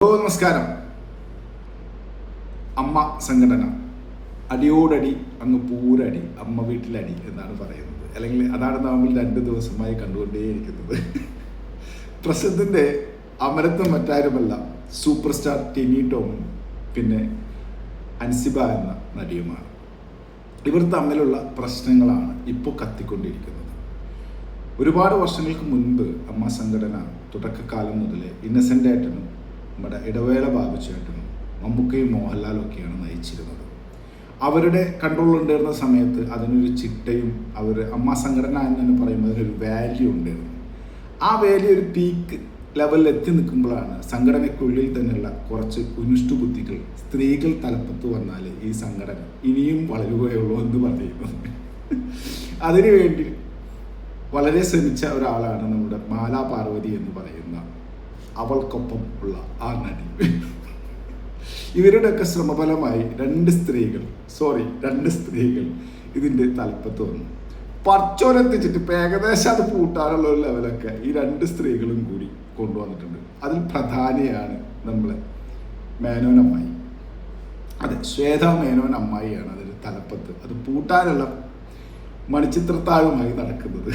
നമസ്കാരം. അമ്മ സംഘടന അടിയോടടി അങ്ങ് പൂരടി, അമ്മ വീട്ടിലടി എന്നാണ് പറയുന്നത്. അല്ലെങ്കിൽ അതാണ് നമ്മൾ 2 ദിവസമായി കണ്ടുകൊണ്ടേയിരിക്കുന്നത്. പ്രസിദ്ധന്റെ അമരത്വം മറ്റാരുമല്ല, സൂപ്പർ സ്റ്റാർ ടിനി ടോമും പിന്നെ അൻസിബ എന്ന നടിയുമാണ്. ഇവർ തമ്മിലുള്ള പ്രശ്നങ്ങളാണ് ഇപ്പോൾ കത്തിക്കൊണ്ടിരിക്കുന്നത്. ഒരുപാട് വർഷങ്ങൾക്ക് മുൻപ് അമ്മ സംഘടന തുടക്കകാലം മുതലേ ഇന്നസെൻ്റ് ഏട്ടനും നമ്മുടെ ഇടവേള ബാബുച്ചേട്ടനും മമ്മൂക്കയും മോഹൻലാലും ഒക്കെയാണ് നയിച്ചിരുന്നത്. അവരുടെ കൺട്രോൾ ഉണ്ടായിരുന്ന സമയത്ത് അതിനൊരു ചിട്ടയും അമ്മ സംഘടന എന്ന് തന്നെ പറയുമ്പോൾ അതിനൊരു വാല്യൂ ഉണ്ടായിരുന്നു. ആ വാല്യൂ ഒരു പീക്ക് ലെവലിൽ എത്തി നിൽക്കുമ്പോഴാണ് സംഘടനയ്ക്കുള്ളിൽ തന്നെയുള്ള കുറച്ച് കുനിഷ്ടു ബുദ്ധികൾ സ്ത്രീകൾ തലപ്പത്ത് വന്നാൽ ഈ സംഘടന ഇനിയും വളരുകയുള്ളൂ എന്ന് പറയുന്നത്. അതിനുവേണ്ടി വളരെ ശ്രമിച്ച ഒരാളാണ് നമ്മുടെ മാലാ പാർവതി എന്ന് പറയുന്ന അവൾക്കൊപ്പം ഉള്ള ആ നടി. ഇവരുടെയൊക്കെ ശ്രമഫലമായി 2 സ്ത്രീകൾ ഇതിൻ്റെ തലപ്പത്ത് വന്നു. പർച്ചോനെത്തിച്ചിട്ട് ഇപ്പം ഏകദേശം അത് പൂട്ടാനുള്ള ഒരു ലെവലൊക്കെ ഈ 2 സ്ത്രീകളും കൂടി കൊണ്ടുവന്നിട്ടുണ്ട്. അതിൽ പ്രധാനിയാണ് നമ്മളെ മേനോൻ അമ്മായി. അതെ, ശ്വേത മേനോൻ അമ്മായിയാണ് അതിൽ തലപ്പത്ത്. അത് പൂട്ടാനുള്ള മണിച്ചിത്രത്താഴുമായി നടക്കുന്നത്.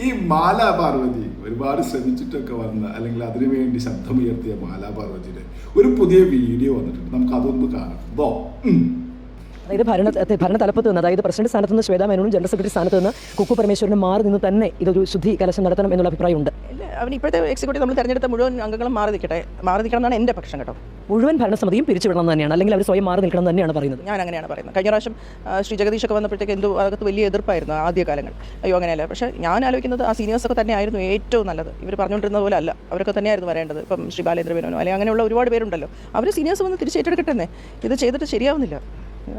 ഈ മാലാ പാർവതി ഒരുപാട് ശ്രമിച്ചിട്ടൊക്കെ വന്ന, അല്ലെങ്കിൽ അതിനുവേണ്ടി ശബ്ദമുയർത്തിയ മാലാ പാർവതിയുടെ ഒരു പുതിയ വീഡിയോ വന്നിട്ടുണ്ട്. നമുക്ക് അതൊന്ന് കാണാം. അതായത് ഭരണ തലപ്പത്ത് നിന്ന്, അതായത് പ്രസിഡന്റ് സ്ഥാനത്ത് നിന്ന് ശ്വേതാ മേനോനും ജനറൽ സെക്രട്ടറി സ്ഥാനത്ത് നിന്ന് കുക്കു പരമേശ്വരനും മാറി നിന്ന് തന്നെ ഇതൊരു ശുദ്ധി കലശം നടത്തണം എന്നുള്ള അഭിപ്രായമുണ്ട്. അവൻ ഇപ്പോഴത്തെ എക്സിക്യൂട്ടീവ് നമ്മൾ തെരഞ്ഞെടുത്ത മുഴുവൻ അംഗങ്ങളും മാറി നിൽക്കണം എന്നാണ് എൻ്റെ പക്ഷം കേട്ടോ. മുഴുവൻ ഭരണസമിതിയും പിരിച്ചുവിടണം തന്നെയാണ്, അല്ലെങ്കിൽ അവർ സ്വയം മാറി നിൽക്കണം തന്നെയാണ് പറയുന്നത്. ഞാൻ അങ്ങനെയാണ് പറയുന്നത്. കഴിഞ്ഞ പ്രാവശ്യം ശ്രീ ജഗദീഷൊക്കെ വന്നപ്പോഴത്തേക്ക് അകത്ത് വലിയ എതിർപ്പായിരുന്നു ആദ്യ കാലങ്ങൾ. അയ്യോ അങ്ങനെയല്ല. പക്ഷേ ഞാൻ ആലോചിക്കുന്നത് ആ സീനിയേഴ്സൊക്കെ തന്നെയായിരുന്നു ഏറ്റവും നല്ലത്. ഇവർ പറഞ്ഞുകൊണ്ടിരുന്ന പോലെ അല്ല, അവരൊക്കെ തന്നെയായിരുന്നു വരേണ്ടത്. ഇപ്പം ശ്രീ ബാലേന്ദ്ര മേനോനോ അല്ലെങ്കിൽ അങ്ങനെയുള്ള ഒരുപാട് പേരുണ്ടല്ലോ, അവർ സീനിയേഴ്സ് വന്ന് തിരിച്ചേറ്റെടുക്കട്ടെ. ഇത് ചെയ്തിട്ട് ശരിയാവുന്നില്ല,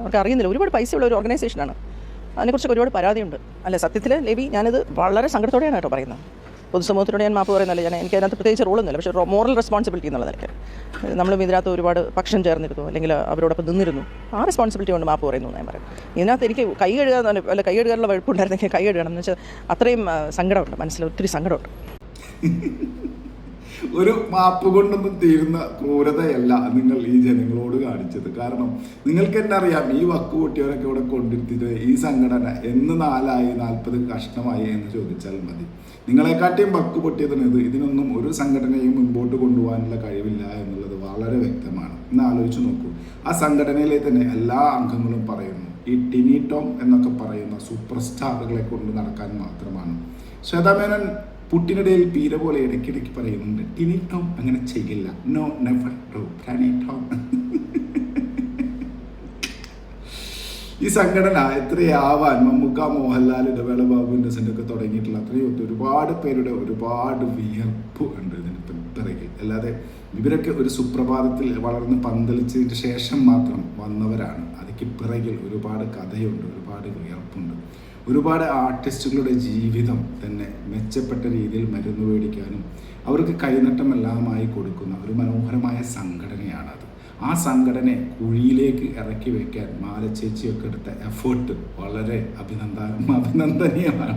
അവർക്ക് അറിയുന്നില്ല. ഒരുപാട് പൈസയുള്ള ഒരു ഓർഗനൈസേഷനാണ്, അതിനെക്കുറിച്ചൊക്കെ ഒരുപാട് പരാതിയുണ്ട്. അല്ല, സത്യത്തിൽ ലേവി ഞാനിത് വളരെ സങ്കടത്തോടെയാണ് കേട്ടോ പറയുന്നത്. പൊതുസമൂഹത്തിനോട് ഞാൻ മാപ്പ് പറയുന്നില്ല. എനിക്ക് അതിനകത്ത് പ്രത്യേകിച്ച് റോളൊന്നുമില്ല. പക്ഷേ മോറൽ റെസ്പോൺസിബിലിറ്റി എന്നുള്ള നിലയ്ക്ക് നമ്മളും ഇതിനകത്ത് ഒരുപാട് പക്ഷം ചേർന്നിരുന്നു, അല്ലെങ്കിൽ അവരോടൊപ്പം നിന്നിരുന്നു. ആ റെസ്പോൺസിബിലിറ്റി കൊണ്ട് മാപ്പ് പറയുന്നു ഞാൻ പറയും. ഇതിനകത്ത് എനിക്ക് കൈ കഴുകാനുള്ള വകുപ്പുണ്ടായിരുന്നെങ്കിൽ കൈ കഴുകണം എന്ന് വെച്ചാൽ അത്രയും സങ്കടമുണ്ട്, മനസ്സിൽ ഒത്തിരി സങ്കടമുണ്ട്. ഒരു മാപ്പ് കൊണ്ടൊന്നും തീരുന്ന ക്രൂരതയല്ല നിങ്ങൾ ഈ ജനങ്ങളോട് കാണിച്ചത്. കാരണം നിങ്ങൾക്ക് തന്നെ അറിയാം, ഈ വക്ക് കൂട്ടിയവരൊക്കെ ഇവിടെ കൊണ്ടിരുത്തിയത് ഈ സംഘടന എന്ന് 40 കഷ്ണമായി എന്ന് ചോദിച്ചാൽ മതി. നിങ്ങളെക്കാട്ടിയും വക്ക് പൊട്ടിയതിന് ഇതിനൊന്നും ഒരു സംഘടനയും മുൻപോട്ട് കൊണ്ടുപോകാനുള്ള കഴിവില്ല എന്നുള്ളത് വളരെ വ്യക്തമാണ്. ഇന്ന് ആലോചിച്ച് നോക്കൂ, ആ സംഘടനയിലെ തന്നെ എല്ലാ അംഗങ്ങളും പറയുന്നു ഈ ടിനി ടോം എന്നൊക്കെ പറയുന്ന സൂപ്പർ സ്റ്റാറുകളെ കൊണ്ട് നടക്കാൻ മാത്രമാണ്. ശ്വേതാ മേനോൻ പുട്ടിനിടയിൽ പീര പോലെ ഇടയ്ക്കിടയ്ക്ക് പറയുന്നുണ്ട്, ടിനി ടോം അങ്ങനെ ചെയ്യില്ല, no never do Tini Tom. ഈ സംഘടന എത്രയാവാൻ മമ്മൂക്ക, മോഹൻലാൽ, ഇടവേള ബാബു, ഇന്നസെൻ്റ് ഒക്കെ തുടങ്ങിയിട്ടുള്ള അത്രയും ഒരുപാട് പേരുടെ ഒരുപാട് വിയർപ്പ് ഉണ്ട് ഇതിന് പിറകിൽ. അല്ലാതെ ഇവരൊക്കെ ഒരു സുപ്രഭാതത്തിൽ വളർന്ന് പന്തലിച്ചതിന് ശേഷം മാത്രം വന്നവരാണ്. അതിക്ക് പിറകിൽ ഒരുപാട് കഥയുണ്ട്, ഒരുപാട് വിയർപ്പുണ്ട്. ഒരുപാട് ആർട്ടിസ്റ്റുകളുടെ ജീവിതം തന്നെ മെച്ചപ്പെട്ട രീതിയിൽ മരുന്ന് മേടിക്കാനും അവർക്ക് കൈനട്ടമെല്ലാമായി കൊടുക്കുന്ന ഒരു മനോഹരമായ സംഘടനയാണത്. ആ സംഘടനയെ കുഴിയിലേക്ക് ഇറക്കി വയ്ക്കാൻ മാലച്ചേച്ചിയൊക്കെ എടുത്ത എഫേർട്ട് വളരെ അഭിനന്ദനീയമാണ്.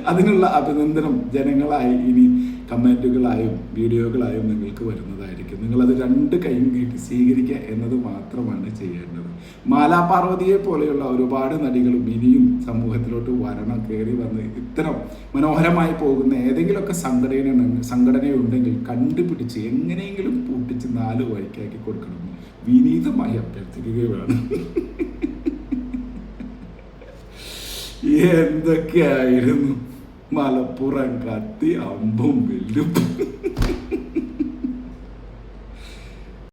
അതിനുള്ള അഭിനന്ദനം ജനങ്ങളായി ഇനി കമൻറ്റുകളായും വീഡിയോകളായും നിങ്ങൾക്ക് വരുന്നതായിരിക്കും. നിങ്ങളത് 2 കൈയും നീട്ടി സ്വീകരിക്കുക എന്നത് മാത്രമാണ് ചെയ്യേണ്ടത്. മാലാ പാർവതിയെ പോലെയുള്ള ഒരുപാട് നടികളും ഇനിയും സമൂഹത്തിലോട്ട് വരണം, കയറി വന്ന് ഇത്തരം മനോഹരമായി പോകുന്ന ഏതെങ്കിലുമൊക്കെ സംഘടനയുണ്ടെങ്കിൽ കണ്ടുപിടിച്ച് എങ്ങനെയെങ്കിലും പൂട്ടിച്ച് 4 വഴിക്കാക്കി കൊടുക്കണം വിനീതമായി അഭ്യർത്ഥിക്കുകയാണ്. എന്തൊക്കെയായിരുന്നു മലപ്പുറം കത്തി അമ്പും വെല്ലും.